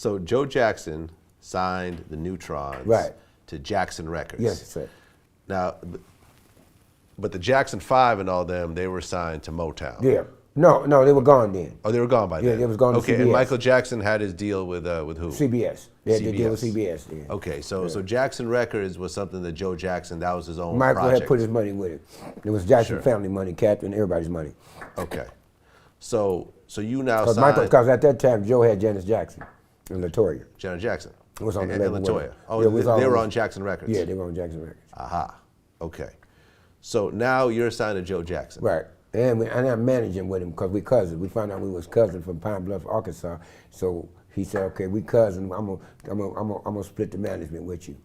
So Joe Jackson signed the Newtrons to Jackson Records. Yes, sir. Now, but the Jackson 5 and all them, they were signed to Motown. Yeah. No, they were gone then. Oh, they were gone by then? Yeah, they was gone to Okay, CBS. and Michael Jackson had his deal with who? CBS. They had CBS. the deal with CBS then. Okay, so Jackson Records was something that Joe Jackson, that was his own Michael project. had put his money with it. It was Jackson family money, Captain, everybody's money. Okay. So you now signed... signed... Because at that time, Joe had Janis Jackson and LaToya. Janet Jackson. It was on and LaToya. Oh, yeah, they were on Jackson Records. Yeah, they were on Jackson Records. Aha. Okay. So now you're signed to Joe Jackson. Right. And I'm managing with him because we cousins. We found out we was cousins from Pine Bluff, Arkansas. So he said, okay, we cousins. I'm gonna split the management with you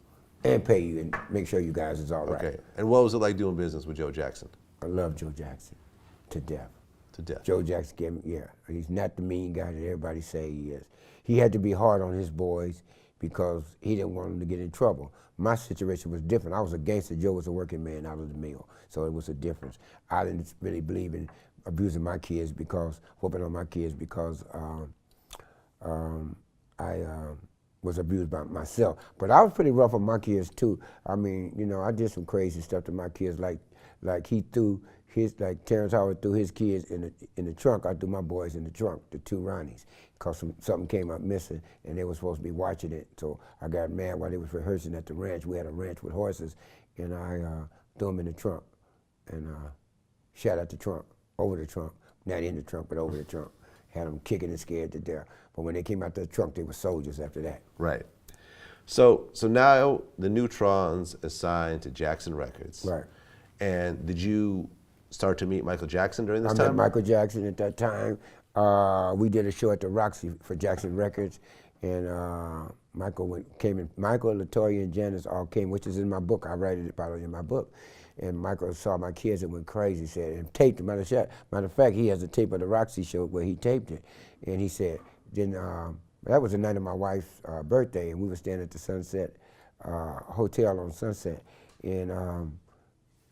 and pay you and make sure you guys is all right. Okay. And what was it like doing business with Joe Jackson? I love Joe Jackson to death. To death. Joe Jackson gave me, he's not the mean guy that everybody say he is. He had to be hard on his boys because he didn't want them to get in trouble. My situation was different. I was a gangster. Joe was a working man out of the mill, so it was a difference. I didn't really believe in abusing my kids whooping on my kids because I was abused by myself. But I was pretty rough on my kids too. I mean, you know, I did some crazy stuff to my kids, like he threw like Terrence Howard threw his kids in the trunk. I threw my boys in the trunk, the two Ronnies, because something came up missing, and they were supposed to be watching it. So I got mad while they was rehearsing at the ranch. We had a ranch with horses, and I threw them in the trunk and shot at the trunk, over the trunk, not in the trunk, but over the trunk. Had them kicking and scared to death. But when they came out the trunk, they were soldiers after that. Right. So now the Newtrons assigned to Jackson Records. Right. And did you start to meet Michael Jackson during this time? I met Michael Jackson at that time. We did a show at the Roxy for Jackson Records, and Michael came in. Michael, LaToya, and Janis all came, which is in my book. I write it about in my book. And Michael saw my kids and went crazy. Said and taped it. Matter of fact, he has a tape of the Roxy show where he taped it, and he said, then that was the night of my wife's birthday, and we were staying at the Sunset Hotel on Sunset, and.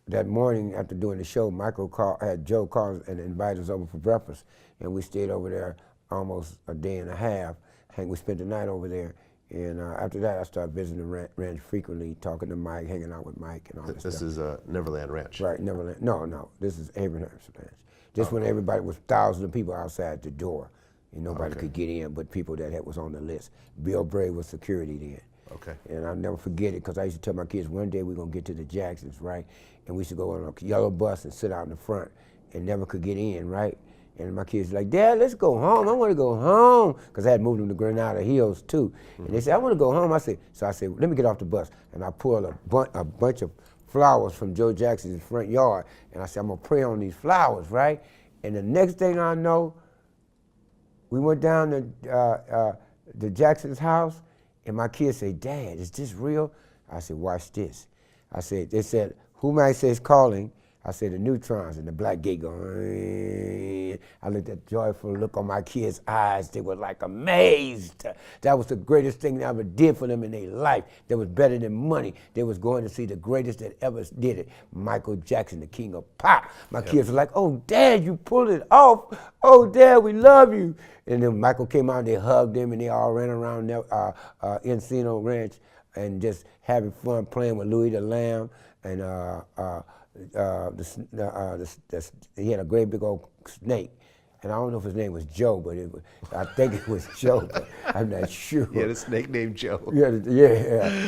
That morning after doing the show, Michael had Joe call and invite us over for breakfast, and we stayed over there almost a day and a half. We spent the night over there, and after that I started visiting the ranch frequently, talking to Mike, hanging out with Mike and all that stuff. This is Neverland Ranch. Right, Neverland. No, this is Abraham's Ranch. This when everybody was thousands of people outside the door, and nobody could get in but people that was on the list. Bill Bray was security then. Okay. And I'll never forget it because I used to tell my kids, one day we're going to get to the Jacksons, right? And we used to go on a yellow bus and sit out in the front and never could get in, right? And my kids were like, Dad, let's go home. I want to go home. Because I had moved them to Granada Hills too. And they said, I want to go home. I said, let me get off the bus. And I pulled a bunch of flowers from Joe Jackson's front yard. And I said, I'm going to pray on these flowers, right? And the next thing I know, we went down to the Jackson's house. And my kids say, Dad, is this real? I said, watch this. They said, who might say is calling? I said, the Newtrons, and the black gate going. I looked at the joyful look on my kids' eyes. They were like amazed. That was the greatest thing I ever did for them in their life. That was better than money. They was going to see the greatest that ever did it, Michael Jackson, the king of pop. My kids were like, oh, Dad, you pulled it off. Oh, Dad, we love you. And then Michael came out and they hugged him and they all ran around Encino Ranch and just having fun playing with Louis the Lamb. And he had a great big old snake. And I don't know if his name was Joe, but I think it was Joe, but I'm not sure. He had a snake named Joe. Yeah.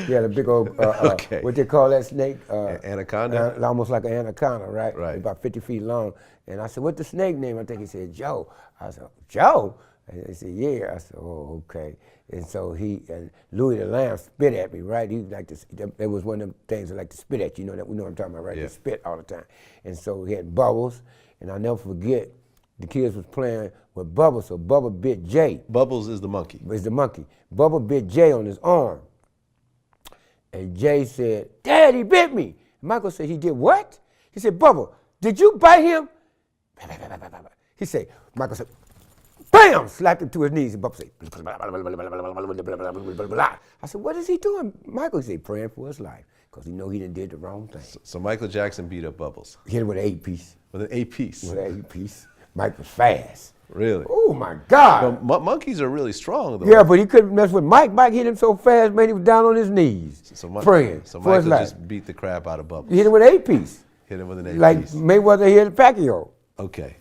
He had a big old, what they call that snake? Anaconda? Almost like an anaconda, right? Right. About 50 feet long. And I said, what's the snake name? I think he said Joe. I said, Joe? And he said, yeah. I said, oh, okay. And so and Louis the Lamb spit at me, right? He liked to, it was one of them things that like to spit at you, you know what I'm talking about, right? Yeah. They spit all the time. And so he had Bubbles, and I'll never forget, the kids was playing with Bubbles, so Bubba bit Jay. Bubbles is the monkey. Is the monkey. Bubba bit Jay on his arm. And Jay said, Dad, he bit me. And Michael said, he did what? He said, Bubba, did you bite him? He said, Michael said, bam! Slapped him to his knees, and Bubba said, I said, what is he doing? Michael said, praying for his life, because he know he done did the wrong thing. So Michael Jackson beat up Bubbles. Hit him with an 8-piece. With an 8-piece? With an 8-piece. Mike was fast. Really? Oh my God. But monkeys are really strong, though. Yeah, but he couldn't mess with Mike. Mike hit him so fast, man, he was down on his knees, praying So for his Michael life. just beat the crap out of Bubbles. He hit him with an 8-piece. Hit him with an 8-piece. Like Mayweather hit Pacquiao. Okay.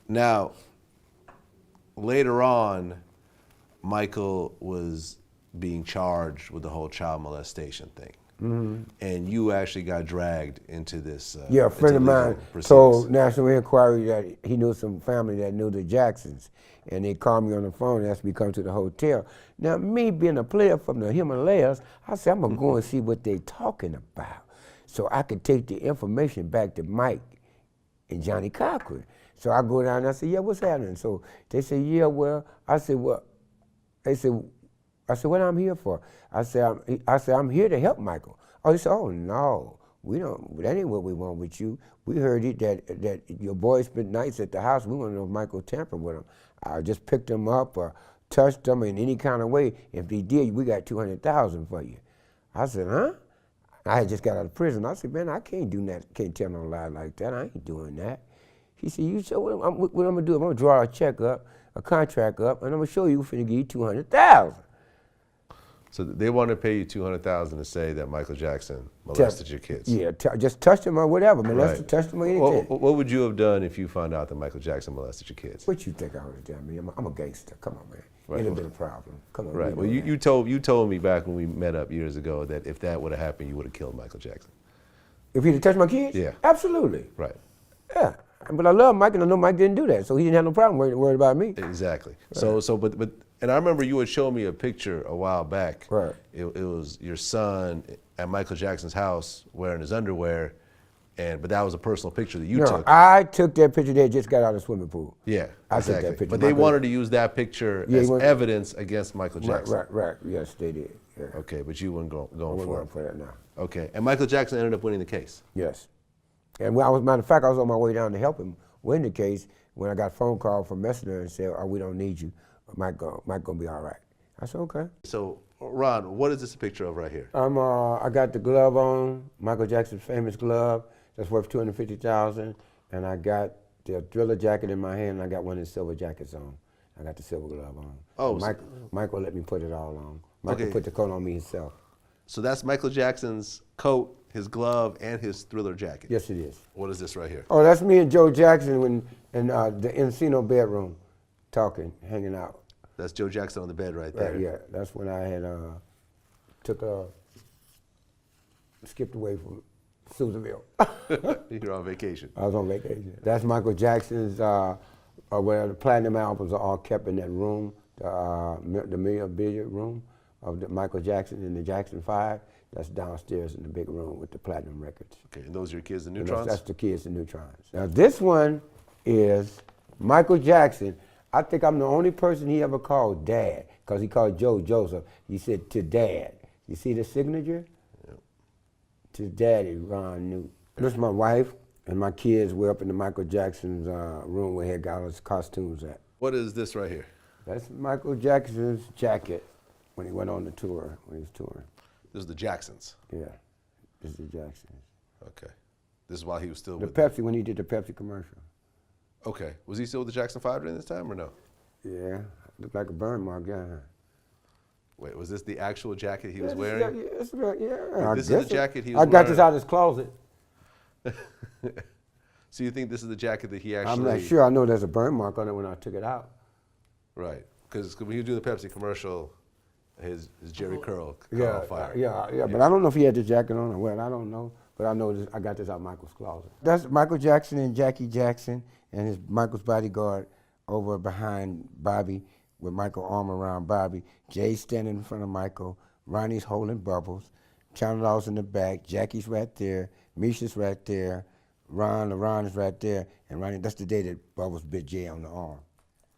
Now, later on, Michael was being charged with the whole child molestation thing. Mm-hmm. And you actually got dragged into this. Yeah, a friend of mine told National Inquiry that he knew some family that knew the Jacksons. And they called me on the phone and asked me to come to the hotel. Now, me being a player from the Himalayas, I said, I'm going to go and see what they talking about so I could take the information back to Mike and Johnny Cochran. So I go down and I said, yeah, what's happening? So they said, yeah, well, I said, well, they said, I said, what I'm here for? I said, I'm here to help Michael. Oh, they said, oh, no, we don't, that ain't what we want with you. We heard it that your boy spent nights at the house. We want to know if Michael tampered with him. I just picked him up or touched him in any kind of way. If he did, we got $200,000 for you. I said, huh? I had just got out of prison. I said, man, I can't do that. Can't tell no lie like that. I ain't doing that. He said, you show what I'm going to do. I'm going to draw a check up, a contract up, and I'm going to show you we're finna give you $200,000. So they want to pay you $200,000 to say that Michael Jackson molested your kids. Yeah, just touched him or whatever, man. Right. Touched him or anything. What would you have done if you found out that Michael Jackson molested your kids? What you think I would have done, man? I'm a gangster. Come on, man. Right. It'd have been a problem. Come on. Right. Well, you told me back when we met up years ago that if that would have happened, you would have killed Michael Jackson. If he'd have touched my kids? Yeah. Absolutely. Right. Yeah. But I love Mike, and I know Mike didn't do that, so he didn't have no problem worried about me. Exactly. Right. But and I remember you had shown me a picture a while back. Right. It was your son at Michael Jackson's house wearing his underwear, but that was a personal picture that you took. I took that picture. They just got out of the swimming pool. Yeah, I exactly. took that picture. But they wanted to use that picture as evidence against Michael Jackson. Right. Yes, they did. Yeah. Okay, but you weren't going for that now. Okay, and Michael Jackson ended up winning the case. Yes. And matter of fact, I was on my way down to help him win the case when I got a phone call from Messenger and said, oh, we don't need you. Mike gonna be all right. I said, okay. So, Ron, what is this a picture of right here? I got the glove on, Michael Jackson's famous glove that's worth $250,000, and I got the Thriller jacket in my hand, and I got one of the silver jackets on. I got the silver glove on. Oh, Michael let me put it all on. Michael put the coat on me himself. So that's Michael Jackson's coat, his glove, and his Thriller jacket. Yes, it is. What is this right here? Oh, that's me and Joe Jackson in the Encino bedroom, talking, hanging out. That's Joe Jackson on the bed right there. Yeah, that's when I had skipped away from Susanville. You're on vacation. I was on vacation. That's Michael Jackson's, where the platinum albums are all kept in that room, the Million Billiard room of Michael Jackson and the Jackson 5. That's downstairs in the big room with the platinum records. Okay, and those are your kids, the Newtrons? That's the kids, the Newtrons. Now this one is Michael Jackson. I think I'm the only person he ever called Dad, because he called Joe Joseph. He said, to Dad. You see the signature? Yep. To Daddy, Ron Newt. This is my wife and my kids. We're up in the Michael Jackson's room where he got all his costumes at. What is this right here? That's Michael Jackson's jacket when he went on the tour, when he was touring. This is the Jacksons? Yeah, this is the Jacksons. Okay. This is while he was still with Pepsi, when he did the Pepsi commercial. Okay. Was he still with the Jackson 5 during this time or no? Yeah, looked like a burn mark, yeah. Wait, was this the actual jacket he was wearing? Yeah. This is the jacket he was wearing? I got this out of his closet. So you think this is the jacket that he actually... I'm not sure. I know there's a burn mark on it when I took it out. Right, because when he was doing the Pepsi commercial, his Jerry curl caught on fire. Yeah, but I don't know if he had the jacket on or what. I don't know. But I know I got this out of Michael's closet. That's Michael Jackson and Jackie Jackson and Michael's bodyguard over behind Bobby with Michael arm around Bobby. Jay's standing in front of Michael. Ronnie's holding Bubbles. Channel Law's in the back. Jackie's right there. Misha's right there. Ron is right there. And Ronnie, that's the day that Bubbles bit Jay on the arm.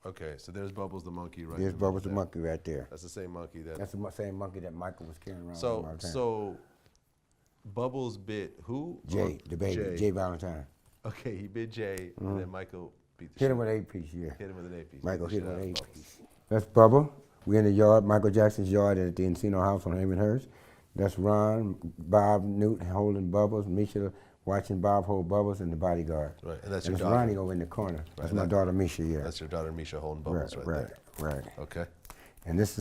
Okay, so there's Bubbles the monkey right there. There's Bubbles the monkey right there. That's the same monkey that... That's the same monkey that Michael was carrying around. So Bubbles bit who? Jay, the baby, Jay Valentine. Okay, he bit Jay, and then Michael beat the shit. Hit him with an 8-piece, yeah. Hit him with an 8-piece. Michael hit him with an 8-piece. That's Bubba. We're in the yard, Michael Jackson's yard at the Encino house on Raymondhurst. That's Ron, Bob, Newt holding Bubbles, Misha watching Bob hold bubbles and The Bodyguard. Right, and that's and your it's daughter. Ronnie over in the corner. That's my daughter Misha, yeah. That's your daughter Misha holding bubbles right there. Right. Okay. And this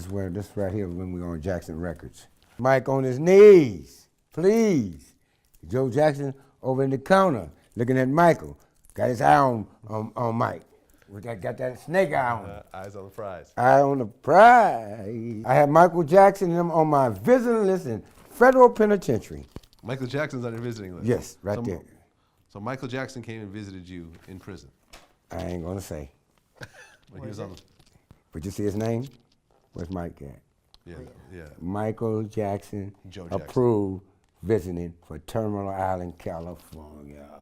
right here when we were on Jackson Records. Mike on his knees, please. Joe Jackson over in the counter, looking at Michael. Got his eye on Mike. Got that snake eye on him. Eyes on the prize. Eye on the prize. I had Michael Jackson and them on my visiting list in federal penitentiary. Michael Jackson's on your visiting list. Yes, right there. So Michael Jackson came and visited you in prison. I ain't gonna say. When he was on. But you see his name? Where's Mike at? Yeah. Michael Jackson Joe Jackson. approved visiting for Terminal Island, California.